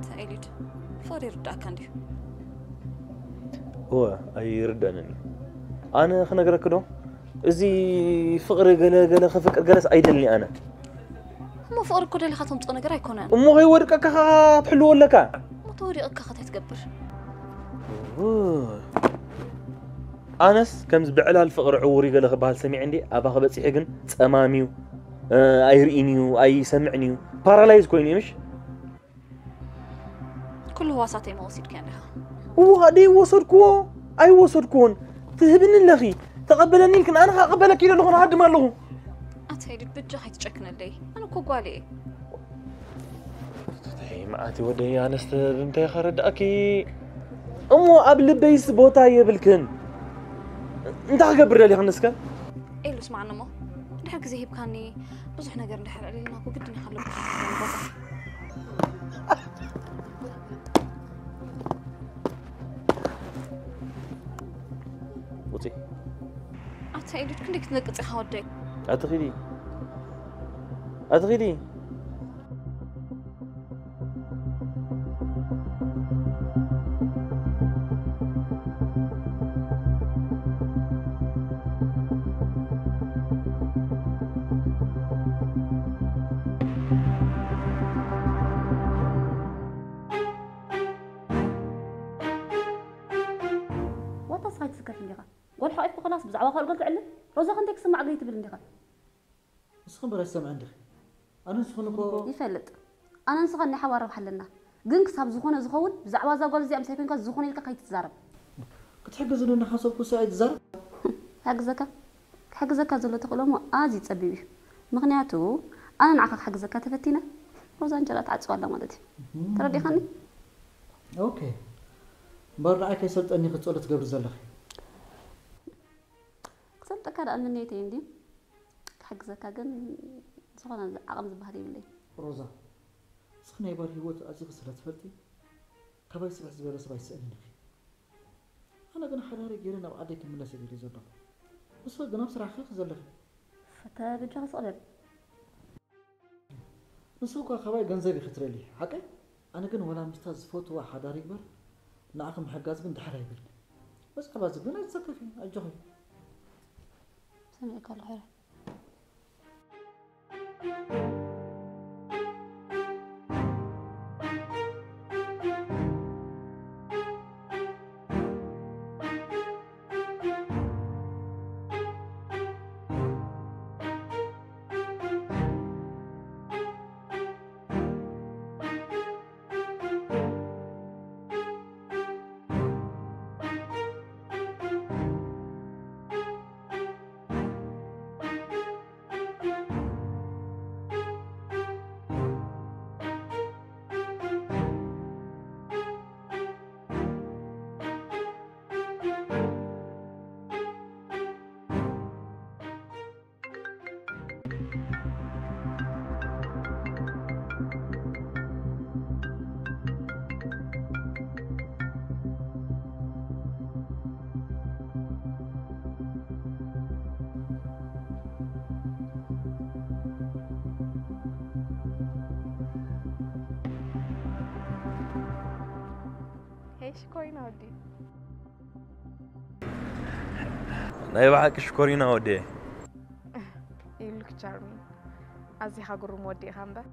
أتأيلد فوري رداك عندي هو أي ردانني أنا خنا قرأ زي فقر قلا خفكر جلس أيدلني أنا ما فقر كل اللي خاتم تصنع قرأ يكونان أمو هي ورقة كها تحلو ولا كا ما توري أكا خاتي تقبر أنس كم زبعلها الفقر عوري قلا خبال سمي عندي أبا خبص يحقن أماميو أي رئينيو أي سمعنيو بارالايز كويني مش كل هواساتي ما وصير كان لها وهذه وصلكوا أي وصلكون تهبني اللغي تقبلني لكن أنا هقبلك إلى لغة هاد ما لغو أتأيلد بجاحي تشكنا لي أنا كوقالي ما أتي ودي أنا أنت يا خرد أكي أمو قبل بيس بوتا يبلكن أنت هقبر لي خنسك إيه لو سمعنا ما نحن كزي هيبكاني بزح نقر نحن علينا وقد نحلو وتي أتأيلد كنت نقطع حودي أتغيدي وتصعد سكت ليها قول حقيقة خلاص بزعوا خال قلت علم روزا خنتك تسمع قليت بالندخل اسخن برسم عندك أنا اسخنكو يفلت أنا نسخن نحوار حلنا جنك صاب زخون زخون بزعوا زا قول زي أمس هيكون كاز زخون يلك خيت الزرب كتحجز إنه حسب كوساعد زر حجزك زلة تقولهم آزي تسببي مغنياتو أنا نعرف حجزك تفتينا روزا انجلت عاد سؤال مالتي ترى دي خني أوكي برا أكيد سلت أني خصولة قبل زلخ قصدت كذا أن نيتي عندي حجزك جن سخنا عقم زبهري بالله روزا سخنا يبغى هيوت أزيغ سلت فلتي كباي سبع زبير سبع سألني أنا كنا حراري جيرنا وعديك من الناس اللي زودنا بس قنا بصراحة خير زلخ فتبجح صقلل نسوق خباي جنزبي خطرلي حقي أنا كن ولا مستاز فوت واحد داري كبر نعقم حجاز بنت حرايبل بس عباز بنا يتسكفي أجهي سمعك الله خير ايش كوينه ودي ناي بحق شكورينا ودي يلك جارمي ازي حقر مودي خامبه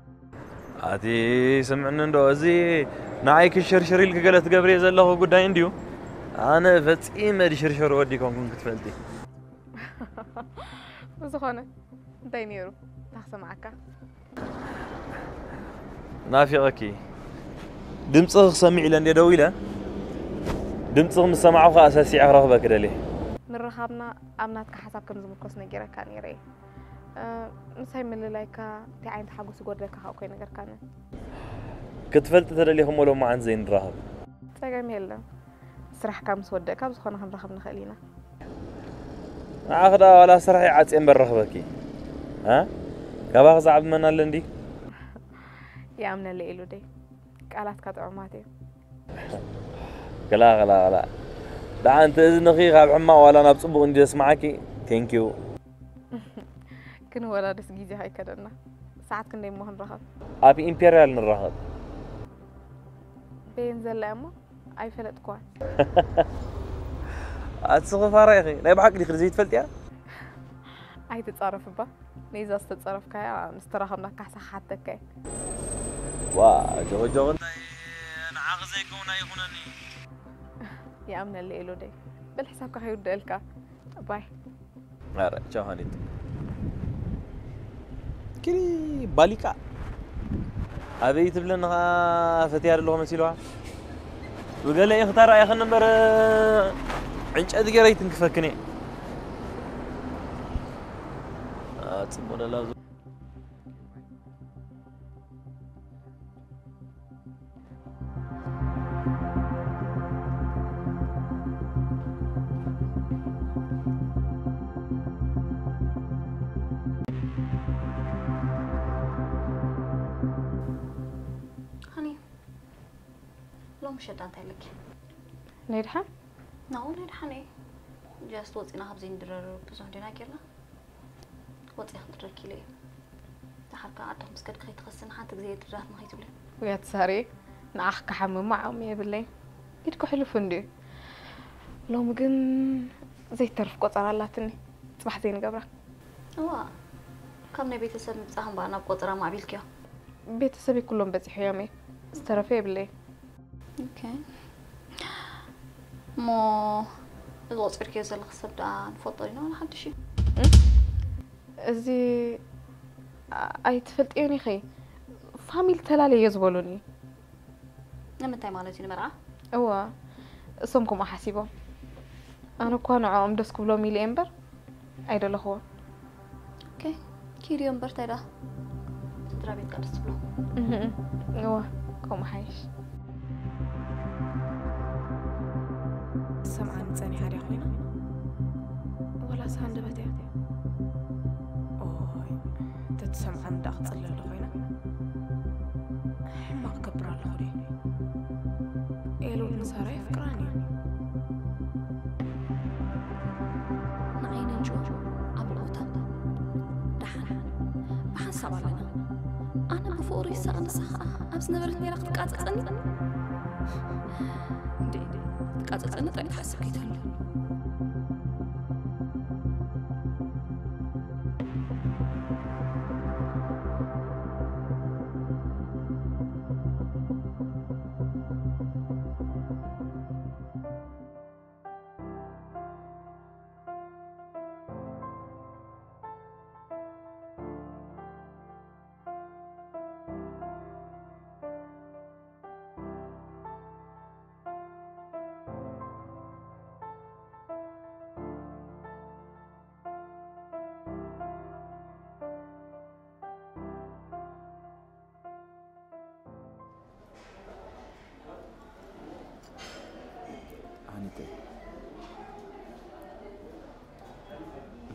اتي سمعنا ندو ازي نايك الشرشري لك قالت قبري زلخو قداي انديو انا فتيمه دي شرشر وديكم كنت تفلتي وزخونه انتي نيرو تحسن معك نافقكي دمصخ سمعي لندي دويله دمصخ مسمعو اساسي رغبه كده ليه نرخبنا امناتك حسب كم زمكوس نجيرا كان يري مساي من لايكا تي عين حقوس غودلك هاو كاي نجر كان كتفلت تدليهم ولو ما عن زين راهب تاغام يلا سرح كام سودك بزخونه هنرخبنا خلينا اخدا ولا سرحي عصيم برخبكي ها كباغ زعب من اللندي يا امنا اللي إلو دي قالات كطعماتي لا لا انت اذن اخي عما ولا انا بصبغ اندي اسمعكي ثانك يو كن ولا دس جيزي هاي كدنا ساعات كن ديمو هنرخب ابي امبيريال نرهب بينزل لامو اي فلت كوات اتصغفار يا اخي لا يبحق لي خرزيت فلتيا اي تتصرف با نيزا تتصرف كاي نستراحبنا كحسه حتى كاي وا جو انت انا عاغزيكم يخونني يا امنا اللي إلو دي بالحساب كهيود دلكا باي ارى تشاو هانيت كري باليكا ابي تبلنا فتيار اللي هو مسيلوها وقال لي اختار يا اخي نمبر عنج ادقريت نكفكني تصبر لازم مش انت لك نيرها ناو نيرحني جاست وصينا حبزين درر بزون دينا كيلا وصي خطر كيلي تحركا عدهم مسكد خيت خسن حانت زي درات ما خيتبلي ويا تساري ناخ كحمم مع امي بالله يدكو حلو فندي لو مجن زي ترف قطر اللاتني صباح زين قبرك هو كم نبي تسمي بصحن بانا بقطرة مع بيلكيا بيتسبي كلهم بزح يامي استرفي بالله اوكي مو الوصف كيس اللي خسب ده نفضلينه ولا حد شيء زي اي تفلت يعني خي فاميل تلالي يزبلوني لما انتي مالتي نمرعه هو اسمكم احاسيبه انا كانوا عم دسكو لو ميلي امبر ايدا الاخوه اوكي كيري امبر تايدا ترى بيت قدس بلو هو كوم حيش سمعان تاني حاري خوينا ولا ساند بتي اوي تتسمعان داخل صلى خوينا ما كبر الخوري إلو النصارى يفكراني نعين نشوف حساب علينا أنا بفوري سأنسخ أبس نبرتني رقت قاطعني دي قاطعني طيب حسب كيتهل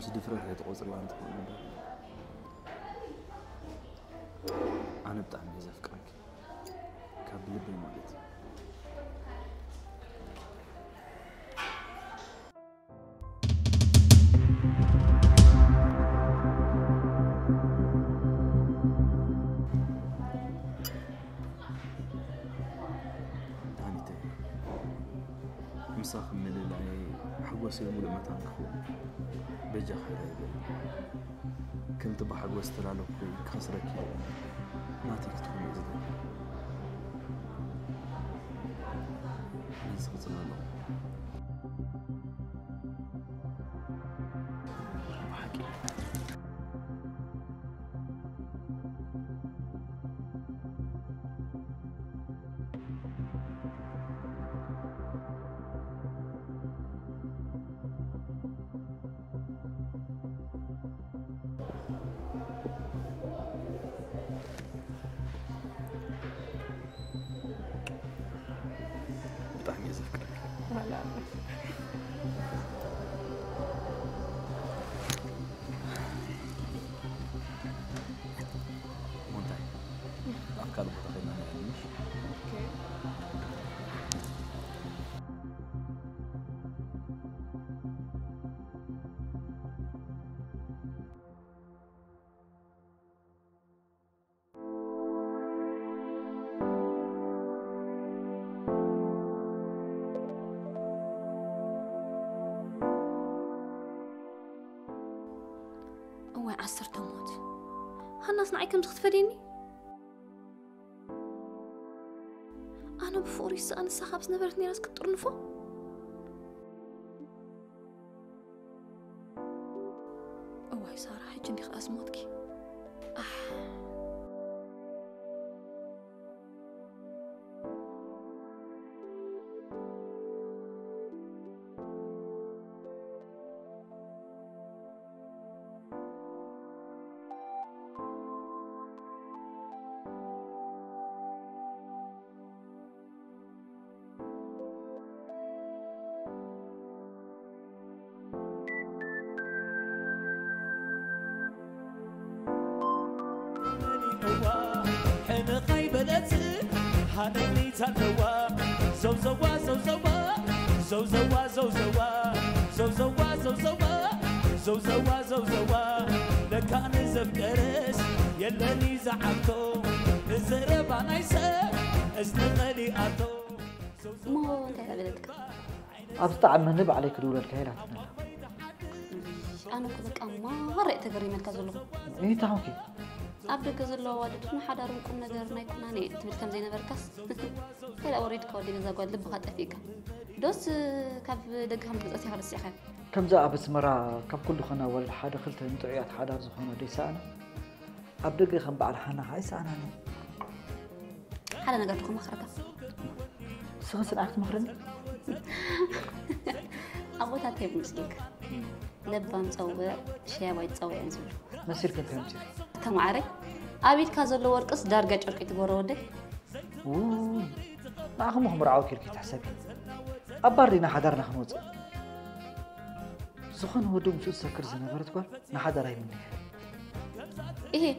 مش دفرق يتقوص الله أنت أنا بتعمل إذا فكرك كابل لبي مالتي مساق من اللي حقوس يقول ما تنكو بيجا خير كنت بحقوس تلالو كسرك ما تكتب مزدك نسخة تلالو وحكي عصر تموت هالناس نعيكم تختفديني أنا بفوري أنا سخابس نبرتني راسك تطرنفو أوه سارة حجني خلاص موتكي حنيني تنوا زوزوا زوزوا زوزوا زوزوا زوزوا زوزوا زوزوا زوزوا لكان زفكرس يلني زعمتو الزرب نايسه استغلي اتو مو انت بدك أبطع من نبع عليك دول الكهيلات أنا كذا ما رأيت تقريبا كذلهم إيه تعوكي أبدأ كذلوا والدنا حدا رمكم نجار نايكون هني تبي كم زين بركس كلا أوريد كودي نزاق والد بخات أفيك دوس كاب دقهم بس على السياحة كم زا بس مرة كاب كله خنا ولا حدا خلته متعيات حدا زخنا دي سانا أبدأ خم بعد حنا هاي سانا حدا نجاركم مخرجة سخن أخت مخرجة أبوها تيب مسلك لبان تصور شيء وايد تصور ينزل مسير كنت همتي تمعري أبيت كازل ورقص دارجة شركة تجورودي معهم هم رعاو كيركي تحسبي أبارينا حضرنا خنوز سخن هو دوم شو سكر زنا برد قال نحضر هاي مني إيه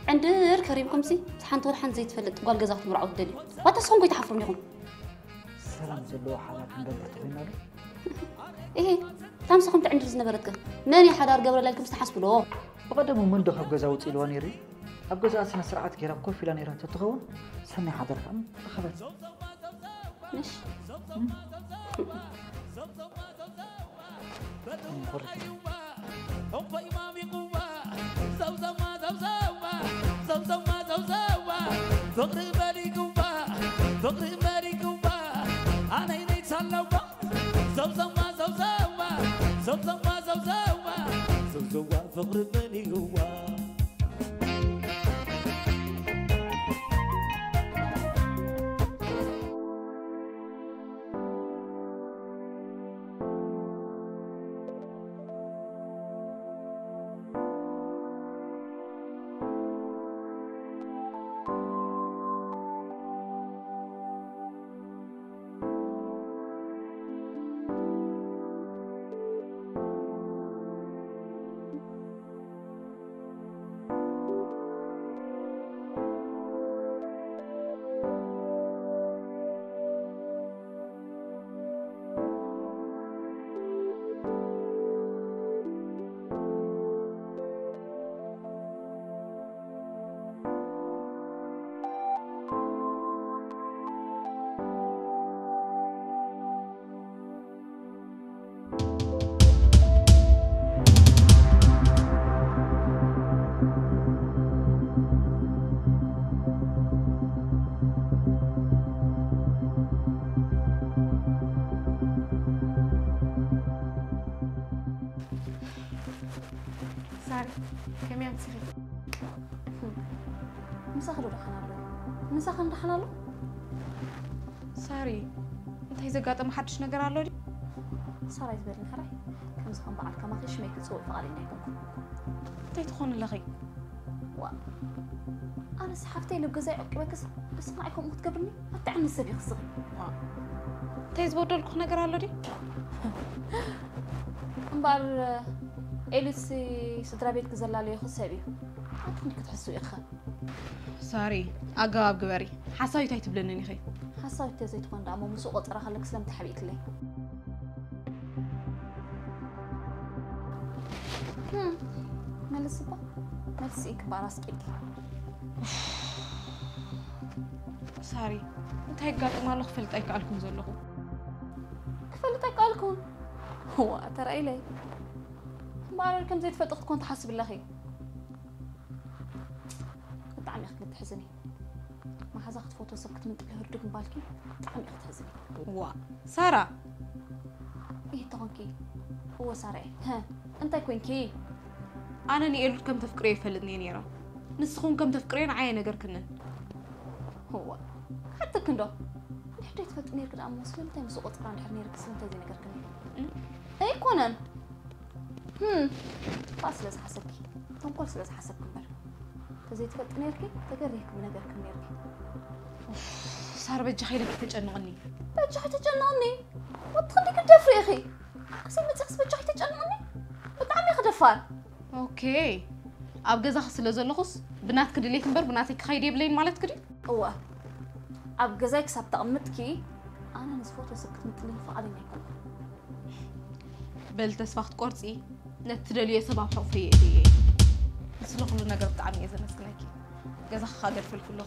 عند كريمكم سي صحن طول حن زيت فلت قال جزاكم مرعو الدليل واتسخن قوي تحفرون يهم سلام زلوا حالات ندبر تبينا إيه تامسخن عند زنا بردك ماني حضر قبل لكم استحسبوا له بقدم من دخل جزا وتيلو نيري أبجزا سنة سرعة كيرا كل فيلا نيران تتخون سنة حضر كم خبر مش فقر بني هو ساري كم يوم تسيري مسخر دخنا له مسخر دخنا له ساري انت إذا قاطع ما حدش نقر على لودي صار يزبل الحري كم زخم بعد كما خش ميك تصور فقالي نيكم انت تخون اللغي وا أنا سحفتي اللي بجزاء عقبكس اسمعكم متقبلني حتى عن السبي خصغي انت إذا بدل كون نقر على لودي مبار إليسي سترا بيت كزلالي خسابي أتخنك تحسوا يا خال ساري أقاب قبري حساوي تاي تبلنني خي حساوي تزيد تكون دعمو مسوق وطرا خلك سلمت حبيت لي مالس با مالس إيك باراس كيكي ساري انت هيك قاطع ما له خفلت أيك عليكم زلخو كفلتك قالكم هو ترى إلي ما كم زيت فتقت كنت حاسب بالله كنت عم ياخذ تحزني ما حزقت فوتو سبكت من الهردك مبالكي كنت عم ياخذ تحزني وا سارة ايه تغنكي هو سارة ها انت كوينكي أنا نقول كم تفكري فلتني نيرة نسخون كم تفكرين عين نجر كنا هو حتى كندو نحتاج تفكر نير كده أمس ولا تيم سقط قران حر نير كسلم تزي نجر كنا أي كونن فاصل إذا حسبكي تنقل إذا حسبكم بر تزي تفكر نيركي تجريك من نجر كنا نيركي سارة بجي خيرك تجنغني بجي تجنغني وتخليك تدفري يا أخي أقسم بتخس بجي تجنغني بتعمي خدفار اوكي اب جزا خصل زلخص بنات كدليت نبر بناتك خيدي بلين مالت كدي هو اب جزاك سب تقمتكي انا نسفوت وسكت متلين فعلي نيكم بل تسفخت قرصي نتدلي سبب حفيه دي سلو كل نجر بتاعني اذا مسكناكي جزا خادر في الكل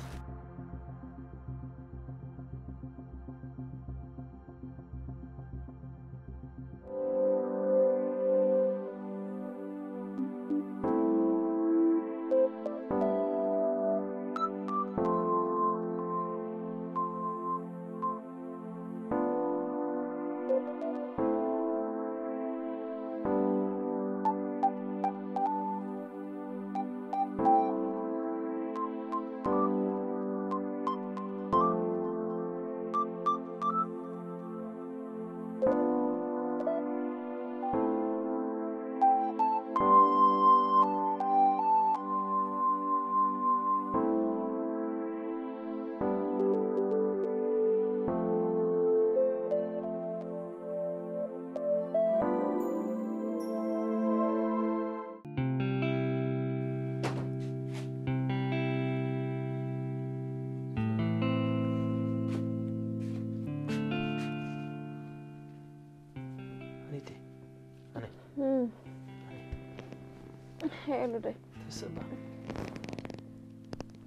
حلو ده تسبع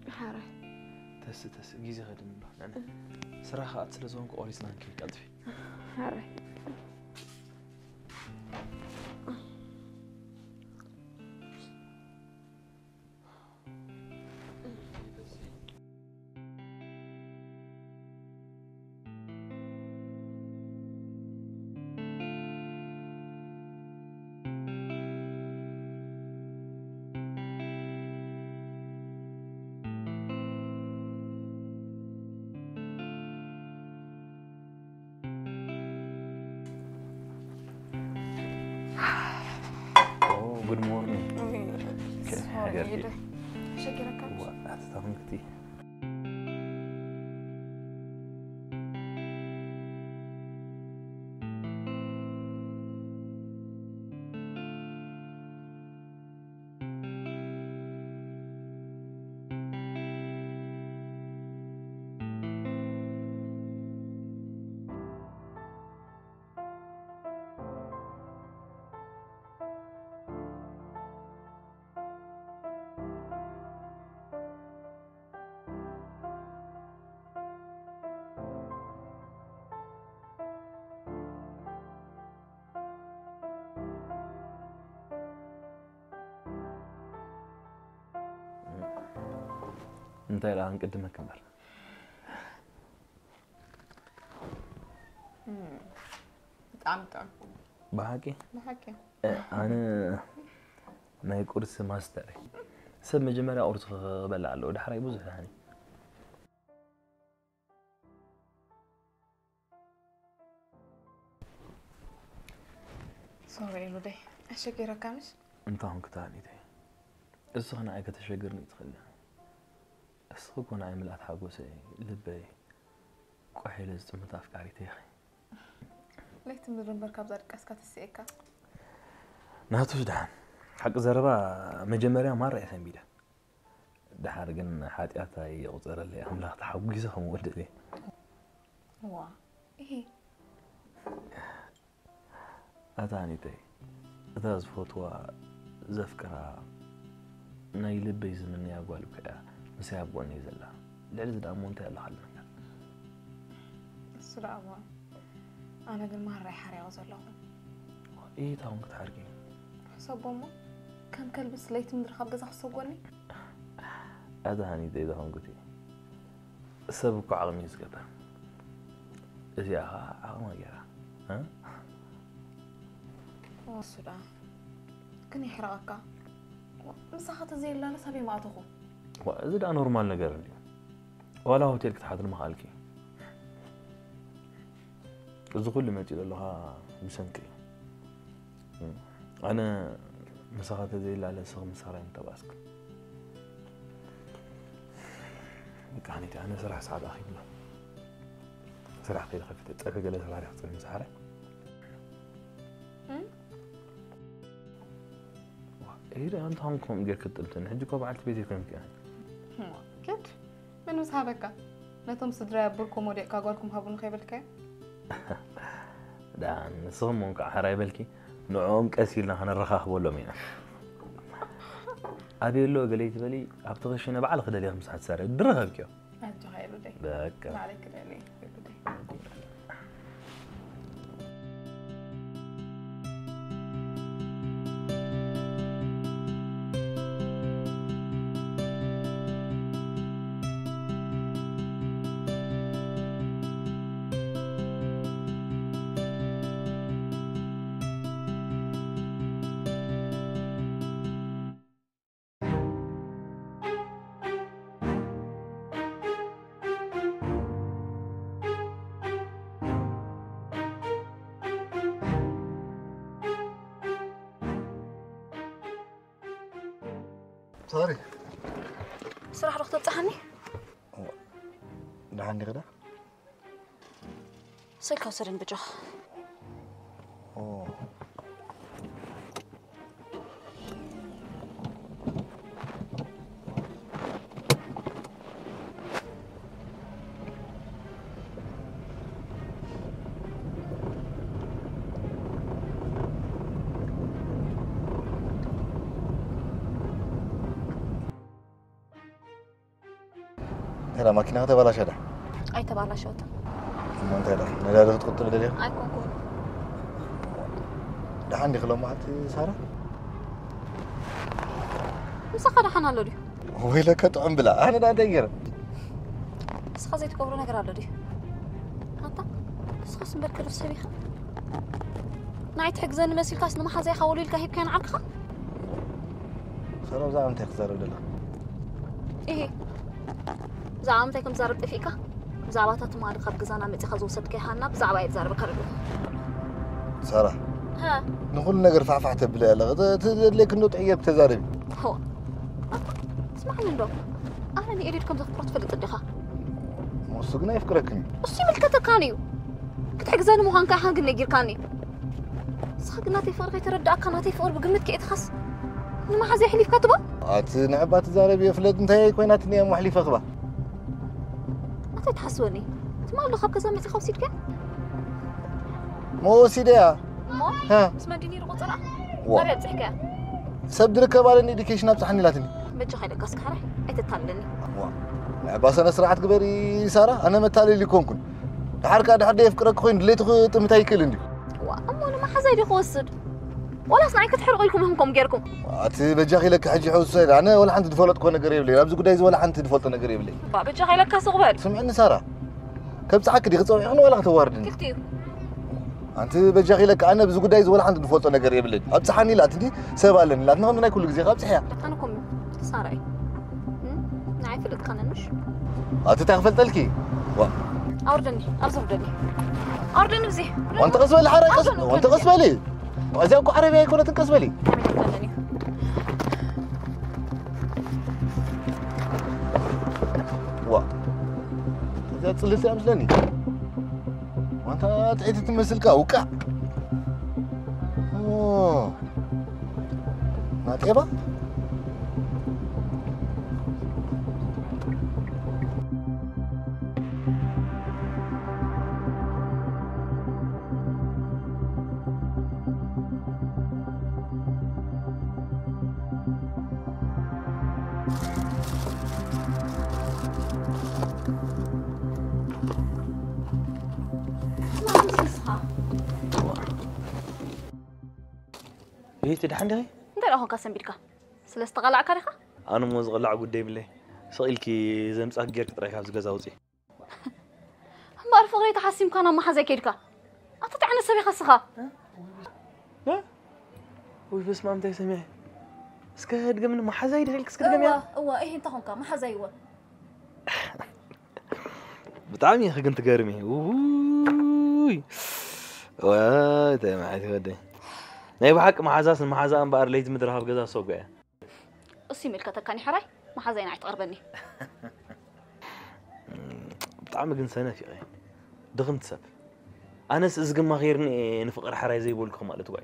حاره تس جيزي خدم له أنا صراحة أتصل قوليس نانكي قدفي حاره good morning. Sorry. شكرا أتتمكتي. انت الان نقدمك كمل طعمت بحكي انا ما يقرص ماستر سب مجمرة قرص بلع له دحري بوزح يعني سوري لودي اشكرا كامش انت هون كتاني دي الصغنا ايك تشجرني تخليها الصغ وانا عامل اتحاجوسي لبي قحيل استمت افكاري تيخي ليك تمرن بركاب زارك اسكات السيكا ناتوش دحان حق زربا مجمريا ما رأيتين بيدا دحار قن حاتياتا يغزر اللي املاك تحاجوزهم ولدي وا ايه أتاني تي ذاز فوتوا زفكرا ناي لبي زمني أقوالو كيا مسياب قوني زلا لعلز دامون تي الله خلنا السرعة وا أنا قل ما رايح حري غزر لهم إيه تاون كتحركي حسب أمه كم كلبس ليت مدر خبز أخصوقني أتاني تي دهون قتي سبكو عالميز قبل إذا عالما جرا ها السرعة كني حرقك مساحة زي اللي أنا سبي ما أتخو وإذا ده نورمال نجار اليوم ولا هو تلك تحضر محالكي إذا كل ما تقول لها بسنكي أنا مساحة زي اللي على صغم صارين تباسك كانت أنا سرح سعد أخي الله سرح قيل خفت تأكل جلس على ريحة المسحرة إيه أنت هونكم جاك تلتن هجيكوا بعد بيتي كم كان كيف من وسحابك نتم صدرا بركم وديك قالكم هابون خيبلك ده نصهم مونك حرايبلكي نعوم كاسيلنا هنا الرخاخ بقول لهم هنا أبي له قليت بالي أبتغشنا بعلى خدالي 5 ساعات سارة درهم كيو أنتو هاي لودي ذاك ما عليك لي صاري صراحة رحت بتحني ده عندي غدا سيكا وسرين بجاه اوه هلا ماكينة تبلا شدا أي تبع شوت ما أنت هلا نلا تقطع لدليل أي كون ده عندي خلوا معت سارة مسخرة حنا لودي ويلا كتعم بلا أنا دا دير بس خزيت كبرنا قرار لودي هذا بس خاص نبركر السبيخة نعيت حجزان مسير كاس نما حزي حولي الكهيب كان عرقها سارة زعم تخسر ولا لا إيه زعمتكم زارب فيك زعباتات ما رخب جزانا متي خزو صدق هنا بزعبة يتزارب كرلو سارة ها نقول نقر فعفعت بلا لا ليك إنه تعيب تزارب هو اسمعني ندو أنا أريدكم تفكروا في الطريقة موسقنا يفكركني أصي ملكتك كانيو كنت حجزان مهان كهان قلنا يجير كاني صخقنا تفور غير ترد أكنا تفور بقمت كي إتخص ما حزي حليف كتبه نعبات تزارب يفلت انتهي كويناتني أم وحليف أخبا ما تتحسوني ما له خب كذا متي خوسيد كان مو سيديا مو ها اسمع ديني رقص أنا وا. ما بتحكي سبد ركبالني إديكيشن أبصحني لاتني بتجي خيرك قصك هراي أتتطلني نعباس أنا سرعت كبري سارة أنا متالي اللي كونكن حركة ده حد يفكرك خوين ليت خو تمتاي كلندي وأما أنا ما حزي دي خوسد ولا صنعي كتحرقوا لكم همكم غيركم بجاخي لك حجي حوسيد أنا ولا حنت دفولت كون قريب لي أبز قدايز ولا حنت دفولت أنا قريب لي بجي خيرك كسغبال سمعني سارة كم ساعة دي غصوي أنا ولا توردني كيف أنت بجاخي لك أنا بز قدايز ولا حنت دفولت أنا قريب لي أبصحني لا تدي سبالني لا تنهضنا كل جزء أبصحيا أنكم سارة نعرف اللي تخننش تغفل تلكي أوردني أوردني بزي وأنت قصبة لي حرق قصبة وأنت قصبة لي وأزاكو عربية يكون تنقصبة لي وا إذا تصلي أمسلني وأنت تعيد تمثل كأوكا ما تعبه إيه تدحن ده؟ أنت راهو قسم بيركا سلست غلع كاريخا أنا موز غلع قدام بالله سئلكي زي مسأك جيرك ترايك هذا جزاوزي ما أعرف غير تحسيم كان ما حزي كيركا أتطعنا سبي خسخة ها؟ وش بس ما أمتى سمعه سكاد قمنا ما حزاي دخلك سكاد قمنا هو إيه أنت هونك ما حزي هو بتعامي يا أخي كنت قارمي ووووي ما عاد ودي ناي بحق ما حزاس ما حزان بقر ليت مدرها بجزا سوق يا أسي ملكتك كاني حراي ما حزي نعيت قربني بتعامي جن سنة في أي دغمت سب أنا سأزق ما غيرني نفقر حراي زي بقولكم قالت واي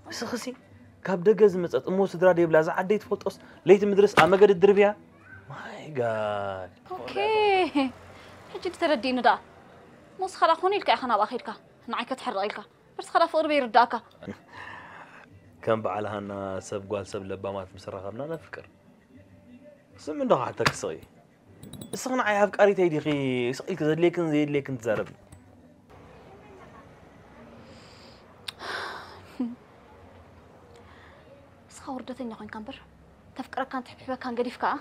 بس خسي كاب دجاز مسأت أمو سدرا دي بلازع عديت فوتوس ليت مدرس أما قد الدربيا ماي جاد أوكي حجي تردين دا موس خلا خوني لك أخنا بأخيرك نعيك تحرق لك بس خلا فقر بيرداك كان بعلها أن سب قال سب لبامات مسرها قبنا نفكر سمن ده حتى كسي بس أنا عياب قريت هيدي خي سقيل كذا ليكن زي ليكن تزاربني بس خوردتني خوين كامبر تفكرك كانت تحبها كان قريف كا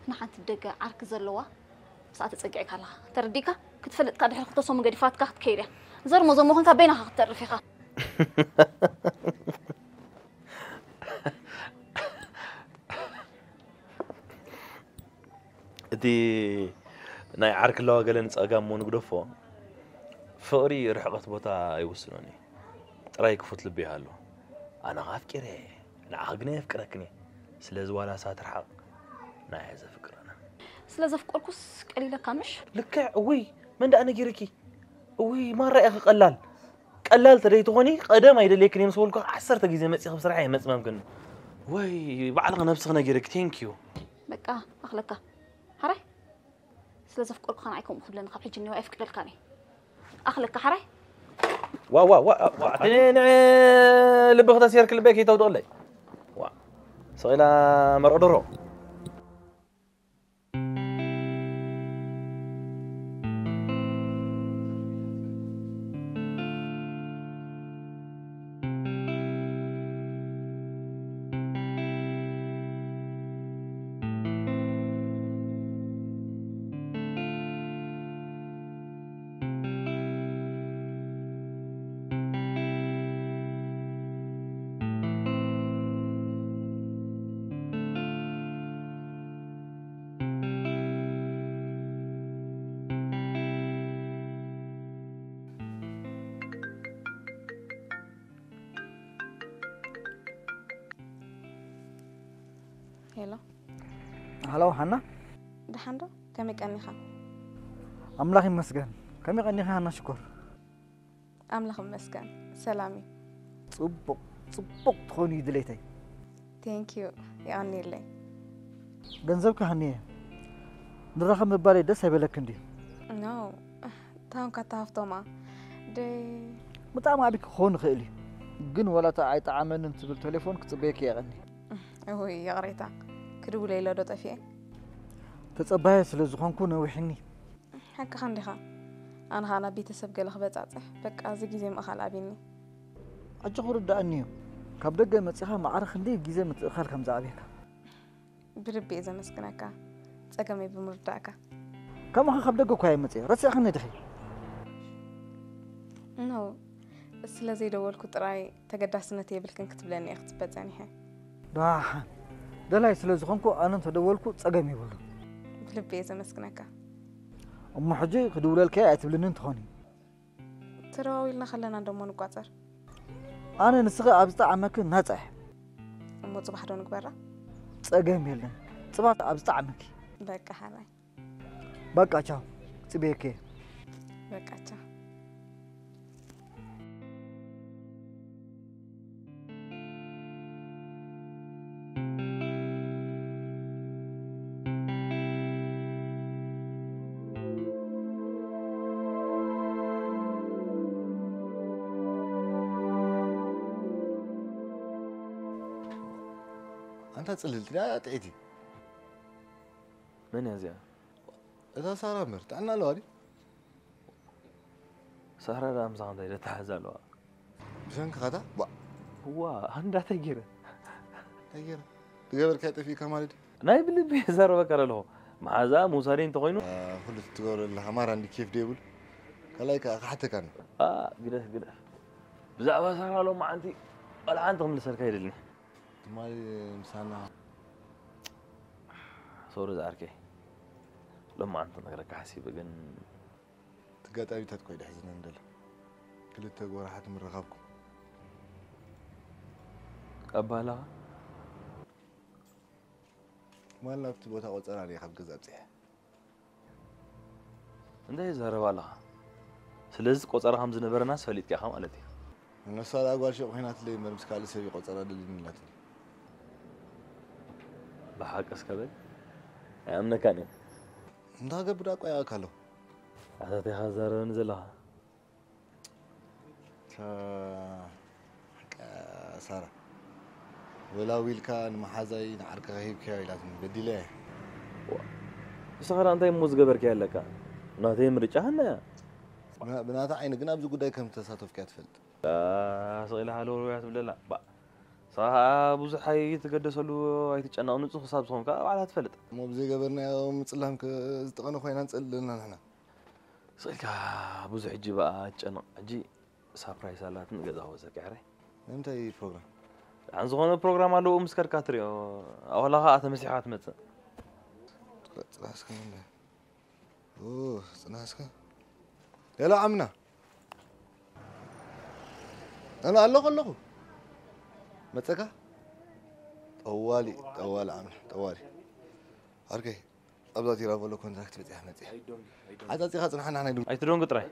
نحن تدق عرك زلوا ساعات تصقعك على ترديك كتفلت كاد حلقة صوم قريفات كات كيرة زر مزمو هنتا بينها خطر رفيقة دي ناي عرك الله قال نصقام مو نقدفو فقري رحقت بوتا يوصلوني رايك فوت لبي هالو انا غافكري نعقني فكركني سلاز ولا سات رحق ناي هذا فكرنا سلاز فكركوس قليله كامش لك وي من ده انا جيركي وي ما رايك قلال تريت هوني قدم ايد ليك ني مسولكو 10 غيزه مصي بصراحه يمص ممكن وي بعلق نفسنا جيرك ثانك يو بقى اخلك حراي سلاز فكركو خان عيكم خبلنا خب حجني واقف كدلكاني اخلك حراي وا لبغدا سيرك البيك يتودغلي وا صيلا مرقدرو هلا هلو حنا دحندو كمي قنيخه أملاخ مسجن كم يغنيها أنا شكر أملاخ مسكن سلامي صبق تخوني دليتي ثانك يو يعني لي ገንዘብك هنيه نرخم بالي دس هيبلك عندي نو تاون كتافتوما دي بطعم أبيك خون خيلي جن ولا تعي تعمل أنت بالتليفون كتبيك يا غني هو يا غريتا كدو ليلى دو طفي تتصباي سلازخون كون وحني حق خندخه أنا هانا بيتسب قال خبصاصح بقى زي غيزي ما خال ابيني أجخور دانيو كبدغ مصيخه معرخ اندي غيزي متخال كم زابيك بربي اذا مسكناك صقمي بمرداك كم خبدغ كوي مصي رسخ ندخي نو ስለዚህ ደወልኩ ጥራይ ተገዳስነት የብልክን ክትብለኒ እختበት ዛኒሄ ዳህ ደላይ ስለዝኾንኩ ኣነ ተደወልኩ ጸገም ይብሉ ብልቤ ዘመስግነካ እሞ ሕጂ ክድውለልከ ኣይትብልንን ትኾኒ ተራዊልና خلنا ደሞ ንቋፀር ኣነ ንስኸ ኣብ ዝጣዓመክ ናጻሕ እሞ ጽባሕ ዶ ንግበራ ጸገም የለን ጽባት ኣብ ዝጣዓመክ በቃ ሃላይ በቃ ቻው ጽቤከ በቃ ቻው أنت تسللت لا تعيدي من يا زياد؟ إذا صار مرت عنا لوري سهرة لا مزعن ده تحزلوا بشانك هذا با هو هندا تغير تغير كاتب في كمال ناي بلبي زار بكره له مع ذا موسارين تقينو كل تقول الحمار عندي كيف ديبل كلايك حتى كان قدر بزعوا سهرة له ما عندي ولا عندهم لسه كايدلني مالي مسانا صور زاركي لما أنت نقرأ حسيب جن تقعد أبي تتقعد حزن عندل كل تقول راحت من رغبكم أبالا ما لنا بتبغى تقعد تسأل عليه خب جزء بتاعه أنت يزهر بالا سلز قصر خمس نبر ناس فليت كخام قالتي الناس صار أقول شيء وحين هتلاقي مرمس كالي سوي قصر هذا اللي نلاتي بحق أسكبل أمنا كاني أنت قبل أقوى يا كلو هذا تهزر نزلها سارة ولا ويل كان محازي نعرك غيب كاي لازم بدي له سهر أنت موز قبر كي لك ناتي مرجعنا بنات عين قنا بزو قداي كم تساتف كاتفلت صغير حلو رويات ولا لا بقى صح بوز حي تقدسلو اي تጨናው ንጹህ حساب ዝኾን ካ على تفلጥ مو بزي قبرنا مصلهم كزتقنو خوينا نصلنا نحنا صيلك بوز حجي بقى ጨናው حجي سابرايز አላት ንገዛው ዘቀረ امتى اي بروجرام عن ዝኾነ ፕሮግራም አለው ምስከር ካትሪዮ አወላኻ አተመሲሓት መጽ ጽናስከ اوه ጽናስከ يلا عمنا انا الله متسكا طوالي عمل طوالي أركي أبدا ترى بقول كونتاكت بتاع أحمد عاد أتي خاطر نحن هنا أي تدون قطرة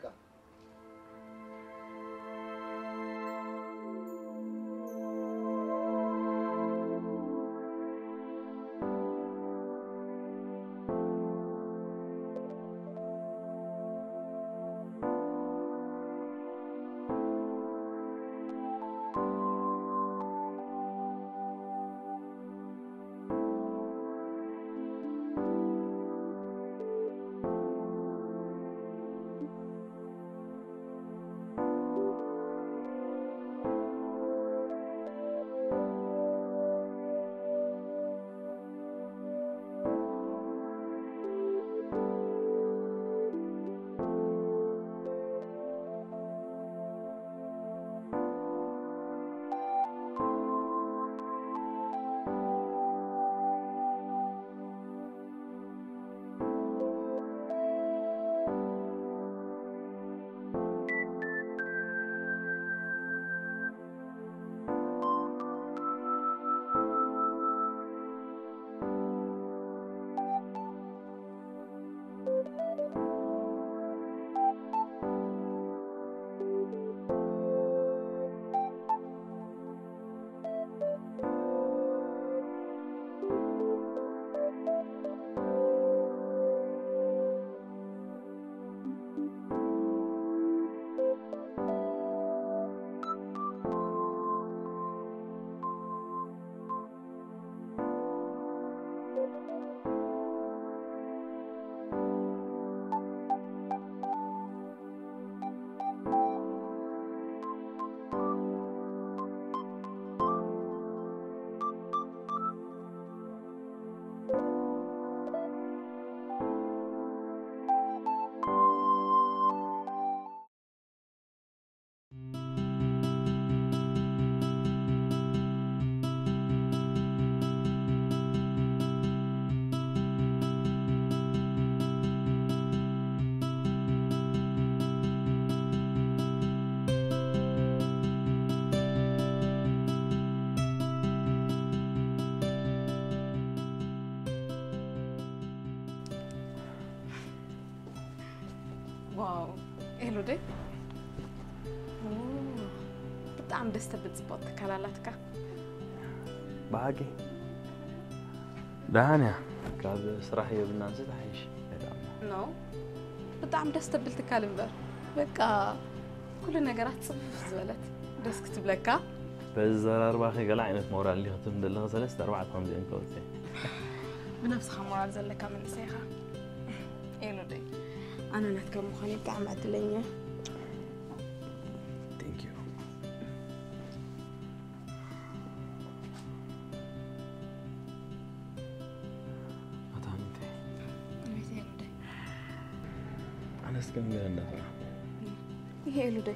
واو إلو دي بتعم دست بتصبط كلالاتك باقي دهانيا كاب صراحة يبنا نزيد حيش نو بتعم دست بالتكالمبر بقى كل نجارات صف زولت دس كتب لك بزرار باخي قال عينت مورال اللي ختم دلها 3 4 5 كوتي بنفس خمرال زلك من سيخة إلو دي أنا نحكي مخاني بتعم عدليني ثانك يو أنا سكن غير النفرة هي إلو دي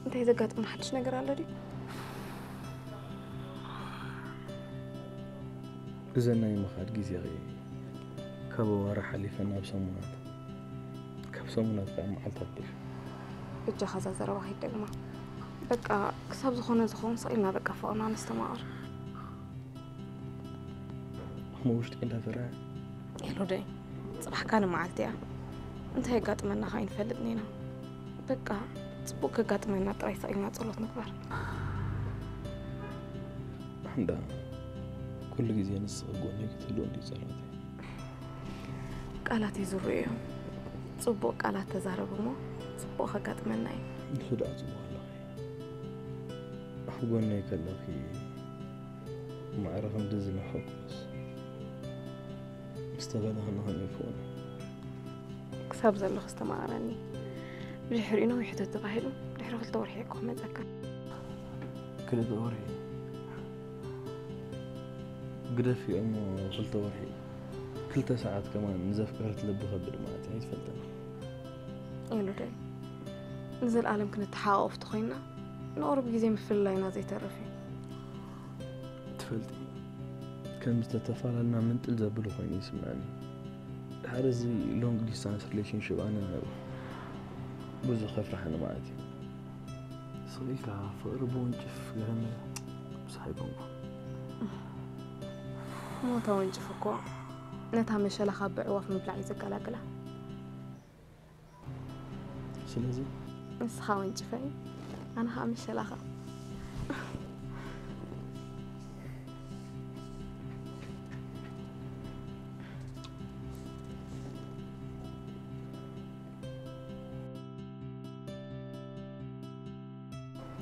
أنت إذا قاعد ما حدش نقرأ على دي إذا نايم خاد جيزي غي كابو راح اللي فينا بسمونات كبسمونات بعم حلتبش بجا خزازة رواحي دقما بقى كساب زخون صقيلنا بقى فوقنا نستمر موش تقيلها فرع إلو دي صباح كانوا معلتيا انت هي قاعد منا خاين فلدنينا بقى صبوك قاعد منا طري صقيلنا تصلوت نكبر عندها كل جزية نصغقون هيك تلون دي صلاتي قالاتي زرية صبوك قالات تزاربو مو صبوك قاعد منا الخدعة صبوها الله أحبونا يكلخي ما عرفهم دزنا حقوص استغلها نهان يفونا كساب زلخ استمارني بجحرينه ويحدو تباهلو بجحرو فلتور حيكو متذكر كل دوري قدفي أمو فلتور حي كل 9 ساعات كمان نزف كهرت لب خبر معتي هيد فلتنا إلو دي نزل عالم كنت تحاوف تخينا نقرب جيزي مفلاينا زي تعرفي تفلتي كان مستتفعل لنا من تلزبلو خيني يسمعني هذا زي لونج ديستانس ريليشن شيب أنا بوز خاف رح أنا معتي صديقة فقربون جف لهم صاحبهم مو توين جفكوا نتها مش لا خبع وف مبلع يزق على قلا سلازي بس خاوين جفاي أنا ها مش لا خا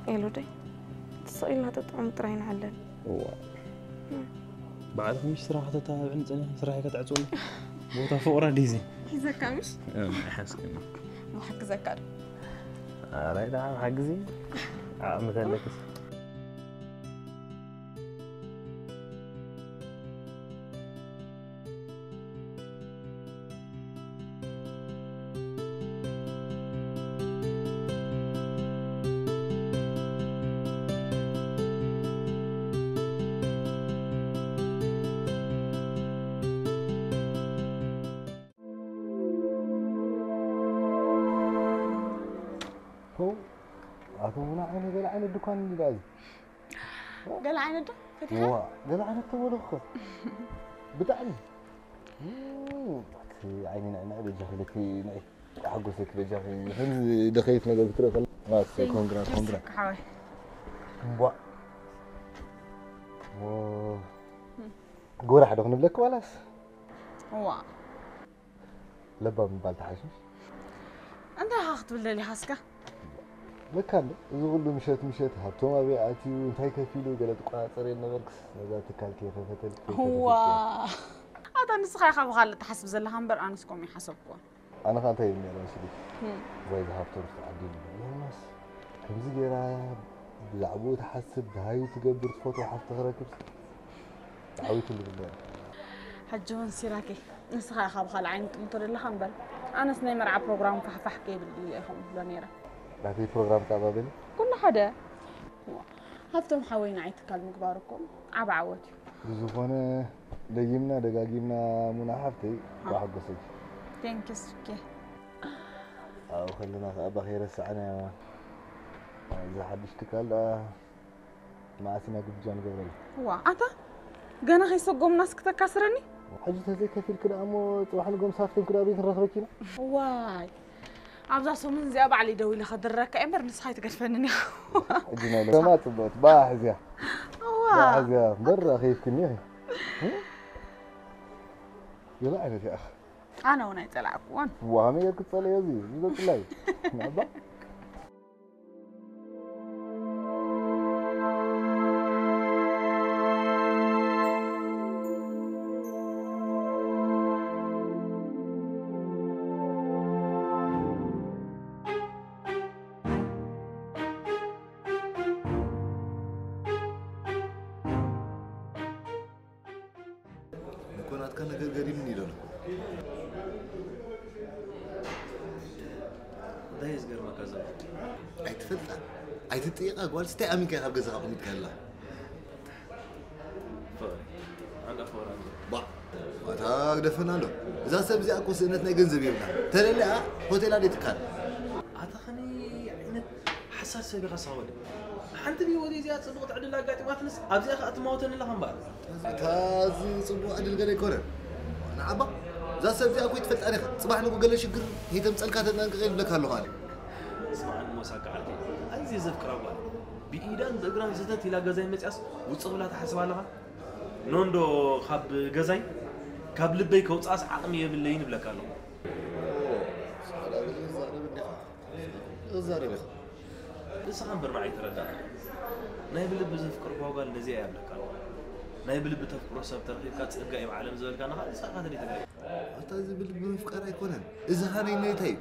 إلو دي تصيلنا تطعم طرين علل بعد مش صراحة تتابع نتني صراحة كتعزوني بوتا فوق ديزي إذا كامش أحس كنا مو حق زكار راي ده حجزي مثلا لك أتونا عيني قال عين الدكان اللي لازم قال عين ده وا قال عين التول أخو بتعني عيني نعنا بجهلك نعي حقوسك بجهل هل دخيت نقول بتروح ما كونغرا حاوي وا قول أحد أغنب لك ولاس وا لبا من بالتحشش أنت هاخد بالليل حاسكة مكان زغل مشيت هبتوما بيعتي وانتهي كفيلو قالت قاطرين نبركس نزات كالكي ففتل هو هذا نسخة يا خالد خالد تحسب زلها همبر أنسكم يحسبكم أنا كان تايم يا رشيد زي هبتور في عدين يومس كم زجرا بلعبوا تحسب هاي تقبر فوتو حتى غرقب عويت اللي بالله حجون سيراكي نسخة يا خالد عين تمطر اللي همبر أنا سناي مرعى بروجرام فحفح كيف اللي هم بلانيرة لكن برنامج تعبان كل حدا هفتم حوينا عيتك المقباركم عبا عوتي زوفنا دقيمنا دقاقيمنا مناحفتي واحد قصير تنكس كي أو خلينا أبا خير السعنة إذا حد اشتكال ما أسمع قد جان قبل هو أتا قانا خيسوقهم ناس كسرني حاجة زي كفيل كده أموت وحنا قوم صافتين كده أبيت نرخركينا واي أبزا سومن زي أبع علي دوي لخدرك أمر نسخي تقرفنني ادينا لك ما تبغى باحث يا باحث يا برا خيف كني يلا أنا يا أخ أنا ونا يتلعب وان وهمي كنت صلي يزي يقول لي نعم كونات كان غرغري من يدنا دايز غير ما كذا أي تفلت أي تطيق أقوال ستي أمين كان أبغى زغاب متكلم عندك فورا با وتا دفنا له إذا سبزي أكو سنتنا جنزب يبنا ترى هوتيل هذا تكان أعتقني يعني حساس بغصة ولي حنت لي ودي زياد صبغت عدل لاقاتي ما تنس أبزي أخذت موتن اللي خنبال تازي صبغ عدل قال يكون أنا عبا إذا سبزي أكو يتفلت أنا صباح نقول قال شكر هي تمسأل كاتنا غير لك هالله هذا اسمع الموساق عادي أنزي زفكر أقوال بإيدان دقران زتت إلى جزاي متأس وتصبلا تحسب علىها نوندو خاب جزاي كاب لبيك وتصاص عقمية بالليل بلا كانوا الزاري بخ لسه خنبر معي تردد نايب اللي بزفكر بوقال نزيه يا بلا كانوا نايب اللي بتفكر سب ترخيب كات سقاي معلم زول كان هذا لسه قادر يتغير أتازي بالفكر يكونن إذا هاني نيتاي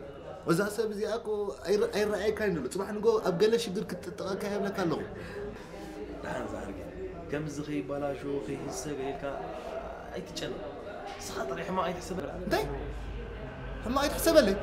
وإذا سبزي أكو أي رأي كان له صباح نقول أبقى له شجر كنت تقاكها بلا كان له لا زارق كم زخي بلا شو في السجاير أي تجن سخط ريح ما أي تحسب داي هم أي تحسب لي